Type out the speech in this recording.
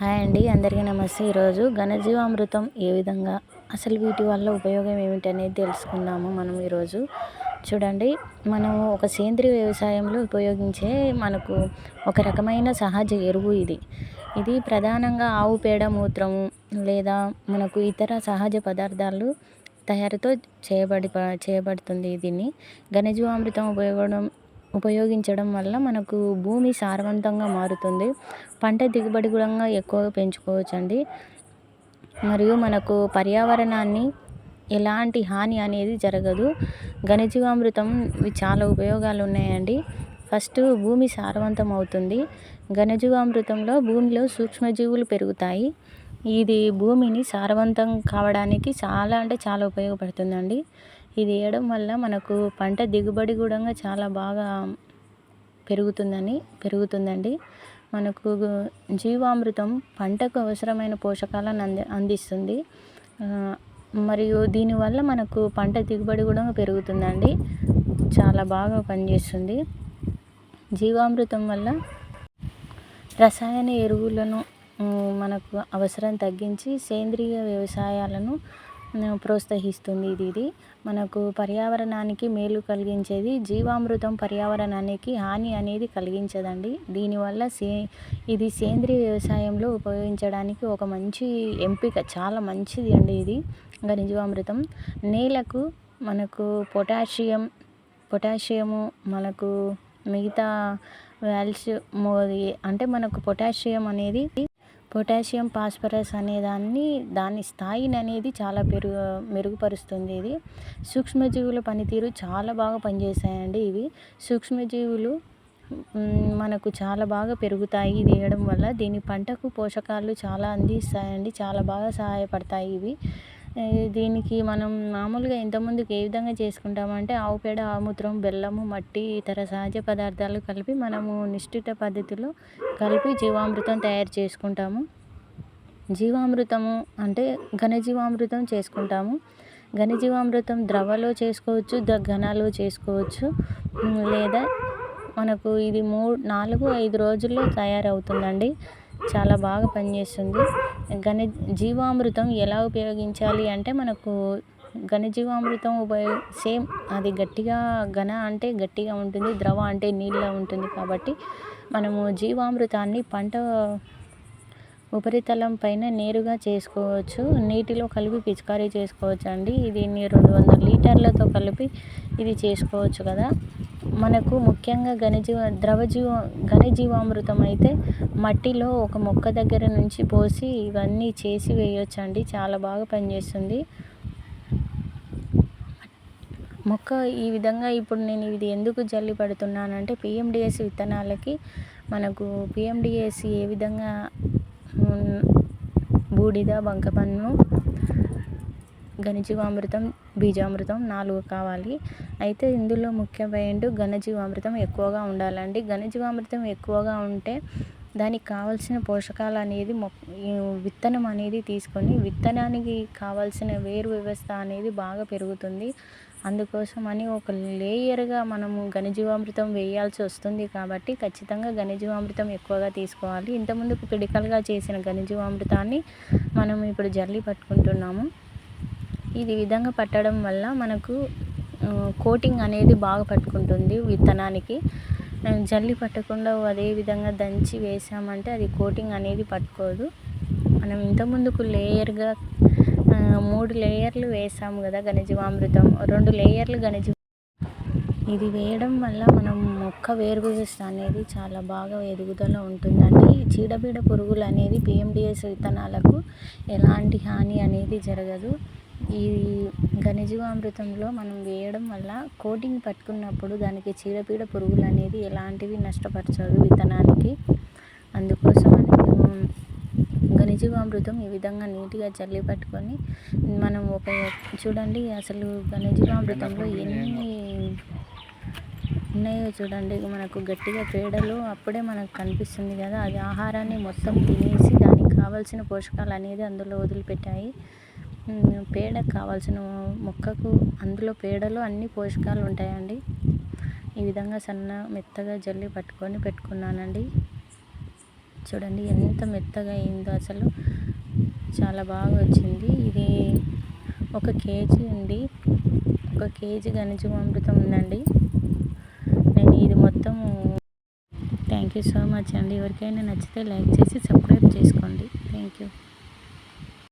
Hi అండి, అందరికీ నమస్తే. ఈరోజు ఘనజీవామృతం ఏ విధంగా, అసలు వీటి వల్ల ఉపయోగం ఏమిటనేది తెలుసుకుందాము. మనం ఈరోజు చూడండి, మనము ఒక సేంద్రియ వ్యవసాయంలో ఉపయోగించే మనకు ఒక రకమైన సహజ ఎరువు ఇది ప్రధానంగా ఆవు పేడ, మూత్రము లేదా మనకు ఇతర సహజ పదార్థాలు తయారుతో చేయబడుతుంది. దీన్ని ఘనజీవామృతం ఉపయోగించడం వల్ల మనకు భూమి సారవంతంగా మారుతుంది. పంట దిగుబడి కూడా ఎక్కువగా పెంచుకోవచ్చండి. మరియు మనకు పర్యావరణాన్ని ఎలాంటి హాని అనేది జరగదు. ఘనజీవామృతం చాలా ఉపయోగాలు ఉన్నాయండి. ఫస్ట్, భూమి సారవంతం అవుతుంది. ఘనజీవామృతంలో భూమిలో సూక్ష్మజీవులు పెరుగుతాయి. ఇది భూమిని సారవంతం కావడానికి చాలా ఉపయోగపడుతుందండి. ఇది వేయడం వల్ల మనకు పంట దిగుబడి కూడా చాలా బాగా పెరుగుతుందండి. మనకు జీవామృతం పంటకు అవసరమైన పోషకాలను అందిస్తుంది. మరియు దీనివల్ల మనకు పంట దిగుబడి కూడా పెరుగుతుందండి. చాలా బాగా పనిచేస్తుంది. జీవామృతం వల్ల రసాయన ఎరువులను మనకు అవసరం తగ్గించి సేంద్రియ వ్యవసాయాలను ప్రోత్సహిస్తుంది. ఇది మనకు పర్యావరణానికి మేలు కలిగించేది. జీవామృతం పర్యావరణానికి హాని అనేది కలిగించదండి. దీనివల్ల ఇది సేంద్రియ వ్యవసాయంలో ఉపయోగించడానికి ఒక మంచి ఎంపిక, చాలా మంచిది అండి. ఇది ఘనజీవామృతం నేలకు మనకు పొటాషియము మనకు మిగతా వాల్స్ అంటే మనకు పొటాషియం, ఫాస్ఫరస్ అనే దాని స్థాయిని అనేది చాలా మెరుగుపరుస్తుంది. ఇది సూక్ష్మజీవుల పనితీరు చాలా బాగా పనిచేస్తాయండి. ఇవి సూక్ష్మజీవులు మనకు చాలా బాగా పెరుగుతాయి. ఇది వేయడం వల్ల దీని పంటకు పోషకాలు చాలా అందిస్తాయండి. చాలా బాగా సహాయపడతాయి ఇవి. దీనికి మనం మామూలుగా ఇంతకుముందుకు ఏ విధంగా చేసుకుంటామంటే ఆవు పేడ, ఆవుమూత్రం, బెల్లము, మట్టి, ఇతర సహజ పదార్థాలు కలిపి మనము నిష్ఠిత పద్ధతిలో కలిపి జీవామృతం తయారు చేసుకుంటాము. జీవామృతము అంటే ఘనజీవామృతం చేసుకుంటాము. ఘనజీవామృతం ద్రవలో చేసుకోవచ్చు, ఘనాలో చేసుకోవచ్చు. లేదా మనకు ఇది 4-5 రోజుల్లో తయారవుతుందండి. చాలా బాగా పనిచేస్తుంది. జీవామృతం ఎలా ఉపయోగించాలి అంటే మనకు ఘనజీవామృతం సేమ్ అది గట్టిగా, ఘన అంటే గట్టిగా ఉంటుంది, ద్రవ అంటే నీళ్ళ ఉంటుంది. కాబట్టి మనము జీవామృతాన్ని పంట ఉపరితలం పైన నేరుగా చేసుకోవచ్చు. నీటిలో కలిపి పిచికారీ చేసుకోవచ్చు అండి. దీన్ని 200 లీటర్లతో కలిపి ఇది చేసుకోవచ్చు కదా. మనకు ముఖ్యంగా ఘనజీవామృతం అయితే మట్టిలో ఒక మొక్క దగ్గర నుంచి పోసి ఇవన్నీ చేసి వేయొచ్చండి. చాలా బాగా పనిచేస్తుంది మొక్క. ఈ విధంగా ఇప్పుడు నేను ఇది ఎందుకు జల్లి పడుతున్నానంటే పిఎండిఎస్ విత్తనాలకి మనకు పిఎండిఎస్ ఏ విధంగా బూడిద, బంకమన్ను, ఘనజీవామృతం, బీజామృతం 4 కావాలి. అయితే ఇందులో ముఖ్య పాయింట్ ఘనజీవామృతం ఎక్కువగా ఉండాలండి. ఘనజీవామృతం ఎక్కువగా ఉంటే దానికి కావాల్సిన పోషకాలు అనేది విత్తనం అనేది తీసుకొని విత్తనానికి కావాల్సిన వేరు వ్యవస్థ అనేది బాగా పెరుగుతుంది. అందుకోసమని ఒక లేయర్గా మనము ఘనజీవామృతం వేయాల్సి వస్తుంది. కాబట్టి ఖచ్చితంగా ఘనజీవామృతం ఎక్కువగా తీసుకోవాలి. ఇంతకుముందుకు పిడికలుగా చేసిన ఘనజీవామృతాన్ని మనం ఇప్పుడు జల్లి పట్టుకుంటున్నాము. ఇది విధంగా పట్టడం వల్ల మనకు కోటింగ్ అనేది బాగా పట్టుకుంటుంది విత్తనానికి. జల్లి పట్టకుండా అదే విధంగా దంచి వేసామంటే అది కోటింగ్ అనేది పట్టుకోదు. మనం ఇంతకుముందుకు లేయర్గా 3 లేయర్లు వేసాము కదా ఘనజీవామృతం, 2 లేయర్లు ఇది వేయడం వల్ల మనం మొక్క వేరు వ్యవస్థ అనేది చాలా బాగా ఎదుగుదల ఉంటుందండి. చీడపీడ పురుగులు అనేది పిఎండిఎస్ విత్తనాలకు ఎలాంటి హాని అనేది జరగదు. ఈ ఘనజీవామృతంలో మనం వేయడం వల్ల కోటింగ్ పట్టుకున్నప్పుడు దానికి చీడపీడ పురుగులు అనేది ఎలాంటివి నష్టపరచదు విత్తనానికి. అందుకోసమని మేము ఘనజీవామృతం ఈ విధంగా నీట్గా జల్లి పట్టుకొని మనం చూడండి అసలు ఘనజీవామృతంలో ఎన్ని ఉన్నాయో చూడండి. మనకు గట్టిగా పేడలు అప్పుడే మనకు కనిపిస్తుంది కదా, అది ఆహారాన్ని మొత్తం తినేసి దానికి కావాల్సిన పోషకాలు అనేది అందులో వదిలిపెట్టాయి. పేడకు కావాల్సిన మొక్కకు అందులో పేడలో అన్ని పోషకాలు ఉంటాయండి. ఈ విధంగా మెత్తగా జల్లి పెట్టుకున్నానండి. చూడండి ఎంత మెత్తగా అయిందో, అసలు చాలా బాగా వచ్చింది. ఇది 1 కేజీ ఉంది, 1 కేజీ ఘనజీవామృతం ఉందండి. నేను ఇది మొత్తం థ్యాంక్ యూ సో మచ్ అండి. ఎవరికైనా నచ్చితే లైక్ చేసి సబ్స్క్రైబ్ చేసుకోండి. Thank you.